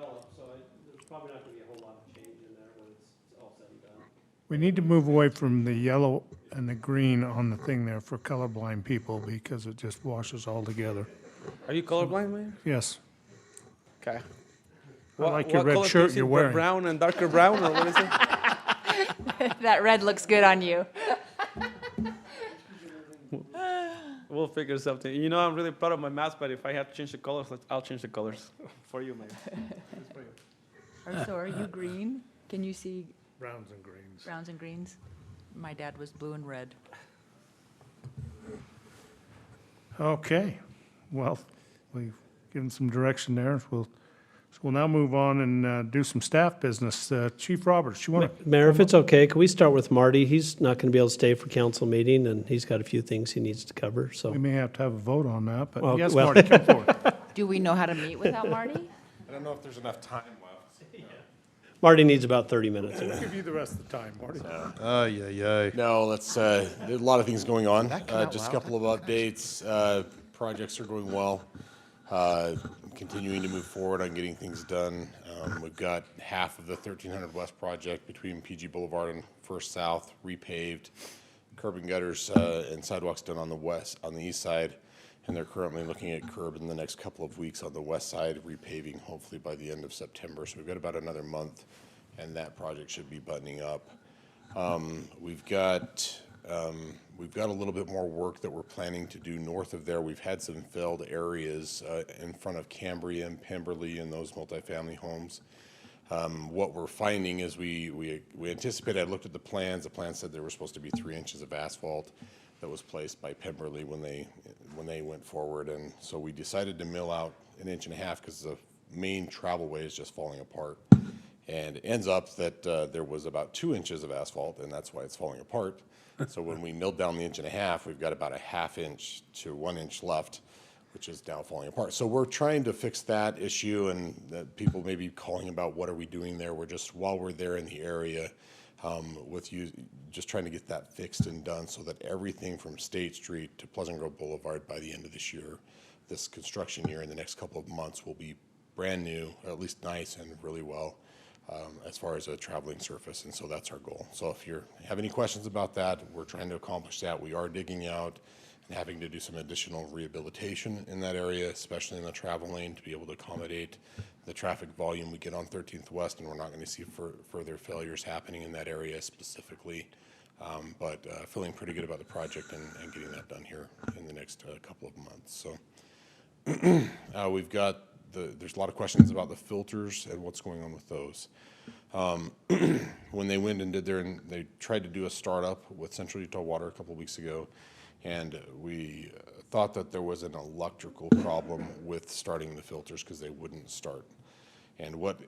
probably not gonna be a whole lot of change in there when it's all said and done. we need to move away from the yellow and the green on the thing there for colorblind people because it just washes all together. Are you colorblind, man? Yes. Okay. I like your red shirt you're wearing. Brown and darker brown, or what is it? That red looks good on you. We'll figure something. You know, I'm really proud of my mask, but if I have to change the colors, I'll change the colors for you, man. So are you green? Can you see Browns and greens. browns and greens? My dad was blue and red. Okay, well, we've given some direction there. We'll now move on and do some staff business. Chief Roberts, you want to? Mayor, if it's okay, can we start with Marty? He's not going to be able to stay for council meeting, and he's got a few things he needs to cover, so. We may have to have a vote on that, but Well, yes, well- Marty, come forward. Do we know how to meet without Marty? I don't know if there's enough time left. Marty needs about 30 minutes. We'll give you the rest of the time, Marty. No, there's a lot of things going on. Just a couple of updates. Projects are going well. Continuing to move forward on getting things done. We've got half of the 1300 West project between PG Boulevard and First South repaved, curb and gutters and sidewalks done on the east side, and they're currently looking at curb in the next couple of weeks on the west side, repaving hopefully by the end of September. So we've got about another month, and that project should be buttoning up. We've got a little bit more work that we're planning to do north of there. We've had some failed areas in front of Cambria and Pemberley and those multifamily homes. What we're finding is we anticipated, I looked at the plans. The plan said there was supposed to be 3 inches of asphalt that was placed by Pemberley when they went forward. And so we decided to mill out 1.5 inches because the main travelway is just falling apart. And it ends up that there was about 2 inches of asphalt, and that's why it's falling apart. So when we milled down the 1.5 inches, we've got about a 1/2 inch to 1 inch left, which is now falling apart. So we're trying to fix that issue, and that people may be calling about what are we doing there. We're just, while we're there in the area, with you, just trying to get that fixed and done so that everything from State Street to Pleasant Grove Boulevard by the end of this year, this construction year in the next couple of months will be brand new, or at least nice and really well. As far as a traveling surface, and so that's our goal. So if you have any questions about that, we're trying to accomplish that. We are digging out and having to do some additional rehabilitation in that area, especially in the travel lane, to be able to accommodate the traffic volume we get on 13th West, and we're not going to see further failures happening in that area specifically. But feeling pretty good about the project and getting that done here in the next couple of months. So we've got there's a lot of questions about the filters and what's going on with those. When they went and they tried to do a startup with Central Utah Water a couple of weeks ago, and we thought that there was an electrical problem with starting the filters because they wouldn't start. And what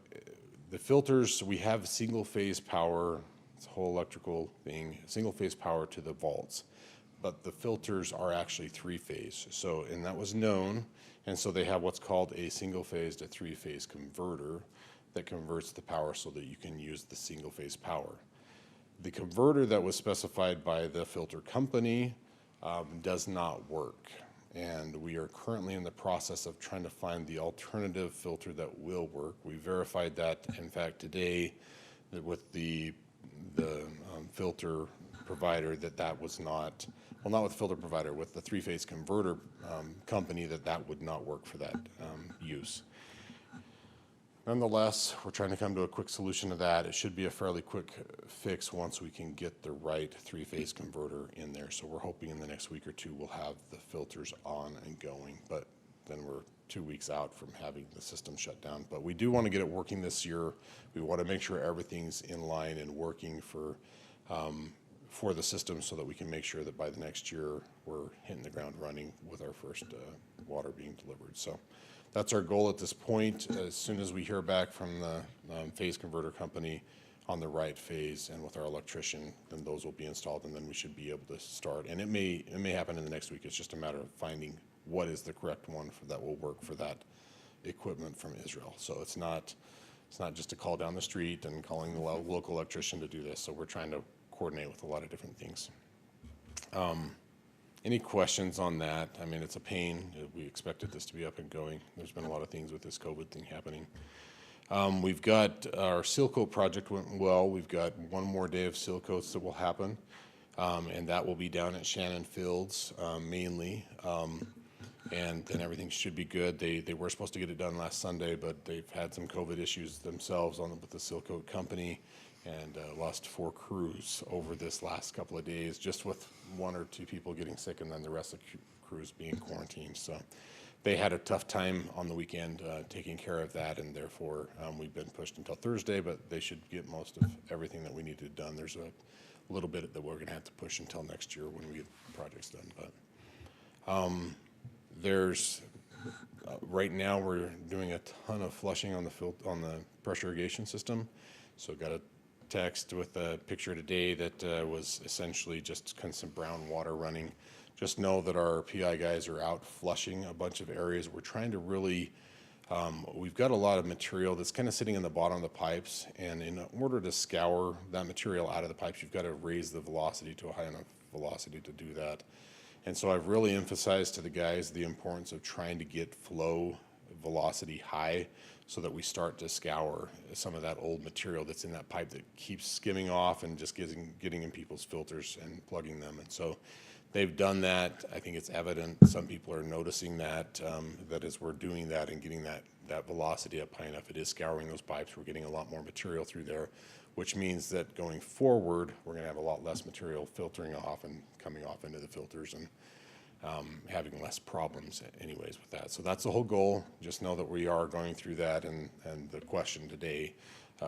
the filters, we have single phase power, it's a whole electrical thing, single phase power to the vaults, but the filters are actually 3-phase. So, and that was known. And so they have what's called a single-phase to 3-phase converter that converts the power so that you can use the single-phase power. The converter that was specified by the filter company does not work. And we are currently in the process of trying to find the alternative filter that will work. We verified that, in fact, today with the filter provider that was not, well, not with the filter provider, with the 3-phase converter company that would not work for that use. Nonetheless, we're trying to come to a quick solution to that. It should be a fairly quick fix once we can get the right 3-phase converter in there. So we're hoping in the next week or two we'll have the filters on and going, but then we're 2 weeks out from having the system shut down. But we do want to get it working this year. We want to make sure everything's in line and working for the system so that we can make sure that by the next year we're hitting the ground running with our first water being delivered. So that's our goal at this point. As soon as we hear back from the phase converter company on the right phase and with our electrician, then those will be installed, and then we should be able to start. And it may happen in the next week. It's just a matter of finding what is the correct one that will work for that equipment from Israel. So it's not just a call down the street and calling the local electrician to do this. So we're trying to coordinate with a lot of different things. Any questions on that? I mean, it's a pain. We expected this to be up and going. There's been a lot of things with this COVID thing happening. We've got our seal coat project went well. We've got one more day of seal coats that will happen, and that will be down at Shannon Fields mainly. And then everything should be good. They were supposed to get it done last Sunday, but they've had some COVID issues themselves with the seal coat company, and lost 4 crews over this last couple of days, just with 1 or 2 people getting sick, and then the rest of the crews being quarantined. So they had a tough time on the weekend taking care of that, and therefore we've been pushed until Thursday, but they should get most of everything that we needed done. There's a little bit that we're going to have to push until next year when we get the projects done. But there's right now we're doing a ton of flushing on the pressure irrigation system. So got a text with a picture today that was essentially just kind of some brown water running. Just know that our PI guys are out flushing a bunch of areas. We're trying to really, we've got a lot of material that's kind of sitting in the bottom of the pipes, and in order to scour that material out of the pipes, you've got to raise the velocity to a high enough velocity to do that. And so I've really emphasized to the guys the importance of trying to get flow velocity high so that we start to scour some of that old material that's in that pipe that keeps skimming off and just getting in people's filters and plugging them. And so they've done that. I think it's evident. Some people are noticing that, that as we're doing that and getting that velocity up high enough, it is scouring those pipes. We're getting a lot more material through there, which means that going forward, we're going to have a lot less material filtering off and coming off into the filters, and having less problems anyways with that. So that's the whole goal. Just know that we are going through that, and the question today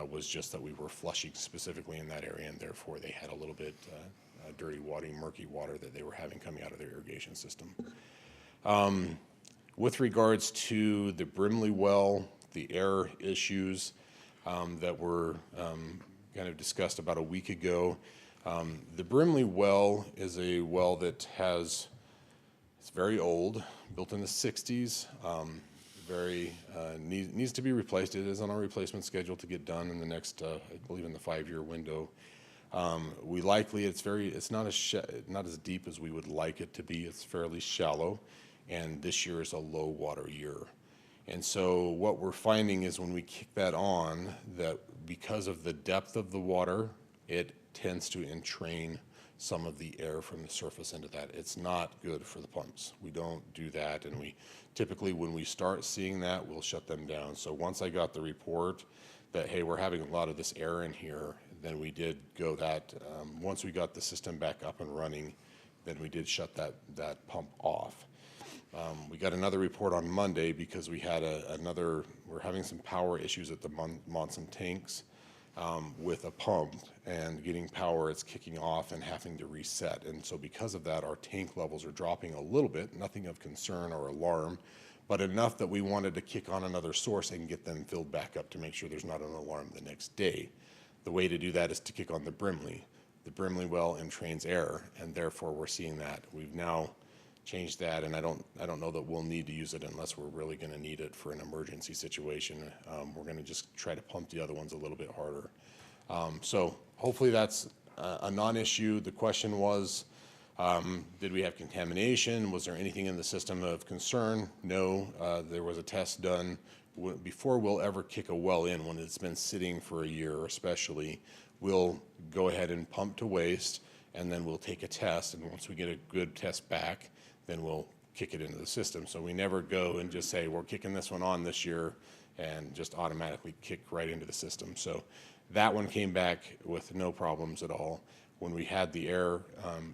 was just that we were flushing specifically in that area, and therefore they had a little bit dirty, murky water that they were having coming out of their irrigation system. With regards to the Brimley well, the air issues that were kind of discussed about a week ago, the Brimley well is a well that it's very old, built in the 60s, needs to be replaced. It is on our replacement schedule to get done in the next, I believe in the 5-year window. It's not as deep as we would like it to be. It's fairly shallow, and this year is a low water year. And so what we're finding is when we kick that on, that because of the depth of the water, it tends to entrain some of the air from the surface into that. It's not good for the pumps. We don't do that, and we typically, when we start seeing that, we'll shut them down. So once I got the report that, hey, we're having a lot of this air in here, then we did go that, once we got the system back up and running, then we did shut that pump off. We got another report on Monday because we had we're having some power issues at the Monson tanks with a pump, and getting power, it's kicking off and having to reset. And so because of that, our tank levels are dropping a little bit, nothing of concern or alarm, but enough that we wanted to kick on another source and get them filled back up to make sure there's not an alarm the next day. The way to do that is to kick on the Brimley. The Brimley well entrains air, and therefore we're seeing that. We've now changed that, and I don't know that we'll need to use it unless we're really going to need it for an emergency situation. We're going to just try to pump the other ones a little bit harder. So hopefully that's a non-issue. The question was, did we have contamination? Was there anything in the system of concern? No. There was a test done before we'll ever kick a well in, when it's been sitting for a year especially. We'll go ahead and pump to waste, and then we'll take a test, and once we get a good test back, then we'll kick it into the system. So we never go and just say, we're kicking this one on this year, and just automatically kick right into the system. So that one came back with no problems at all. When we had the air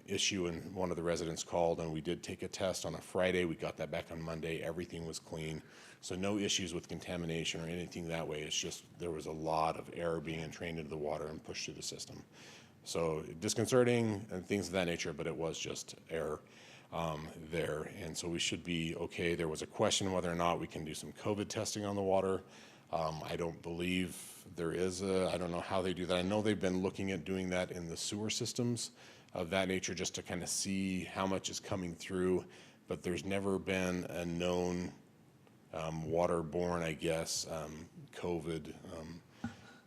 issue, and one of the residents called, and we did take a test on a Friday, we got that back on Monday, everything was clean. So no issues with contamination or anything that way. It's just there was a lot of air being entrained into the water and pushed through the system. So disconcerting and things of that nature, but it was just air there. And so we should be okay. There was a question whether or not we can do some COVID testing on the water. I don't believe there is I don't know how they do that. I know they've been looking at doing that in the sewer systems of that nature, just to kind of see how much is coming through, but there's never been a known waterborne, I guess, COVID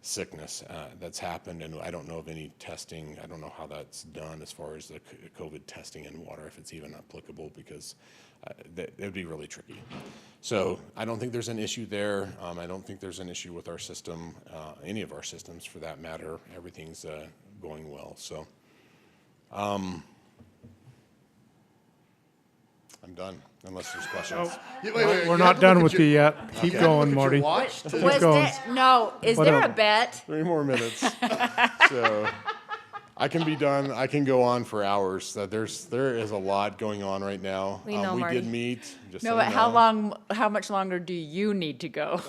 sickness that's happened, and I don't know of any testing. I don't know how that's done as far as the COVID testing in water, if it's even applicable, because that would be really tricky. So I don't think there's an issue there. I don't think there's an issue with our system, any of our systems for that matter. Everything's going well. So I'm done, unless there's questions. We're not done with you yet. Keep going, Marty. Was Keep going. there, no, is What there a else? bet? 3 more minutes. So I can be done. I can go on for hours. There is a lot going on right now. We know, we Marty. did meet. Just No, so but you how know. long, how much longer do you need to go?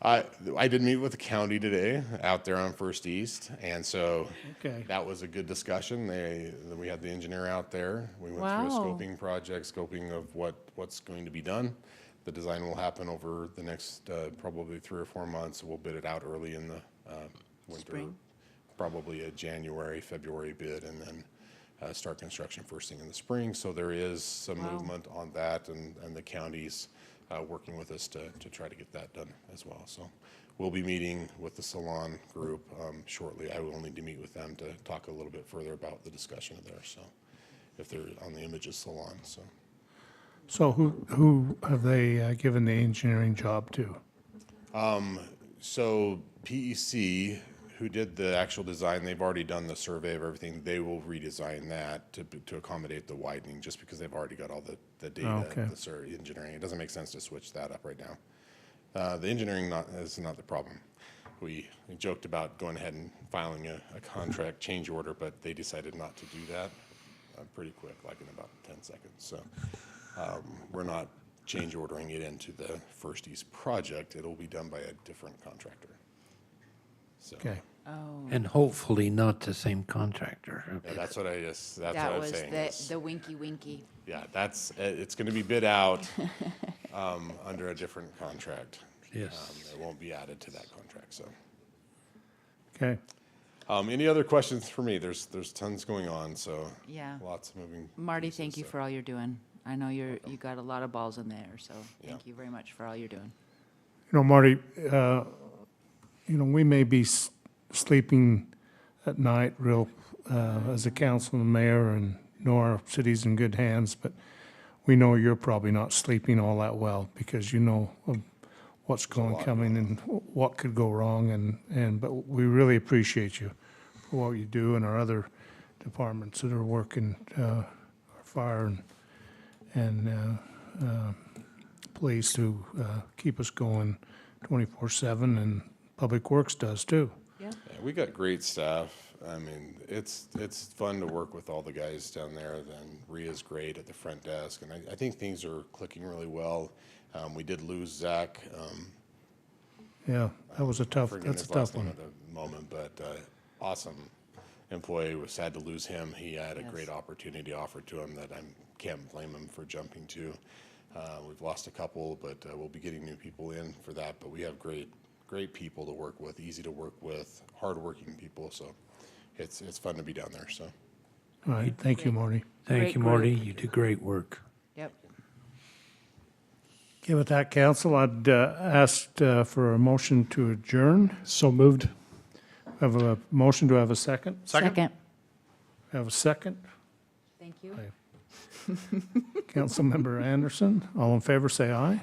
I did meet with the county today out there on First East, and so Okay. that was a good discussion. We had the engineer out there. We went Wow. through a scoping project, scoping of what's going to be done. The design will happen over the next probably 3 or 4 months. We'll bid it out early in the winter, Spring. probably a January, February bid, and then start construction first thing in the spring. So there is some Wow. movement on that, and the county's working with us to try to get that done as well. So we'll be meeting with the Salon group shortly. I will need to meet with them to talk a little bit further about the discussion there. So if they're on the Images Salon, so. So who have they given the engineering job to? So PEC, who did the actual design, they've already done the survey of everything. They will redesign that to accommodate the widening, just because they've already got all the data, Okay. the engineering. It doesn't make sense to switch that up right now. The engineering is not the problem. We joked about going ahead and filing a contract change order, but they decided not to do that pretty quick, like in about 10 seconds. So we're not change ordering it into the First East project. It'll be done by a different contractor. So, Okay. Oh, And hopefully not the same contractor. yeah, that's what that's what that I'm was saying. the, is- the winky. Yeah, it's going to be bid out under a different contract. Yes. It won't be added to that contract, so. Okay. Any other questions for me? There's tons going on, so. Yeah. Lots of moving. Marty, pieces, thank you so. for all you're doing. I know you got a lot of balls in the air, so Yeah. thank you very much for all you're doing. You know, Marty, we may be sleeping at night real, as a council and mayor, and know our city's in good hands, but we know you're probably not sleeping all that well, because you know of what's coming and what could go wrong, but we really appreciate you for what you do, and our other departments that are working, our fire and police, to keep us going 24/7, and Public Works does too. Yeah. Yeah, we got great staff. I mean, it's fun to work with all the guys down there. Then Ria's great at the front desk, and I think things are clicking really well. We did lose Zach. Yeah, that was Forgetting that's a his tough last name one. at the moment, but awesome employee. Was sad to lose him. He had a Yes. great opportunity offered to him that I can't blame him for jumping to. We've lost a couple, but we'll be getting new people in for that. But we have great people to work with, easy to work with, hardworking people. So it's fun to be down there. So. All right, thank you, Marty. Thank Great you, Marty. group. You do great work. Yep. Okay, with that, council, I'd asked for a motion to adjourn. So moved. Have a motion, to have a second? Second. Have a second? Thank you. Councilmember Anderson, all in favor, say aye.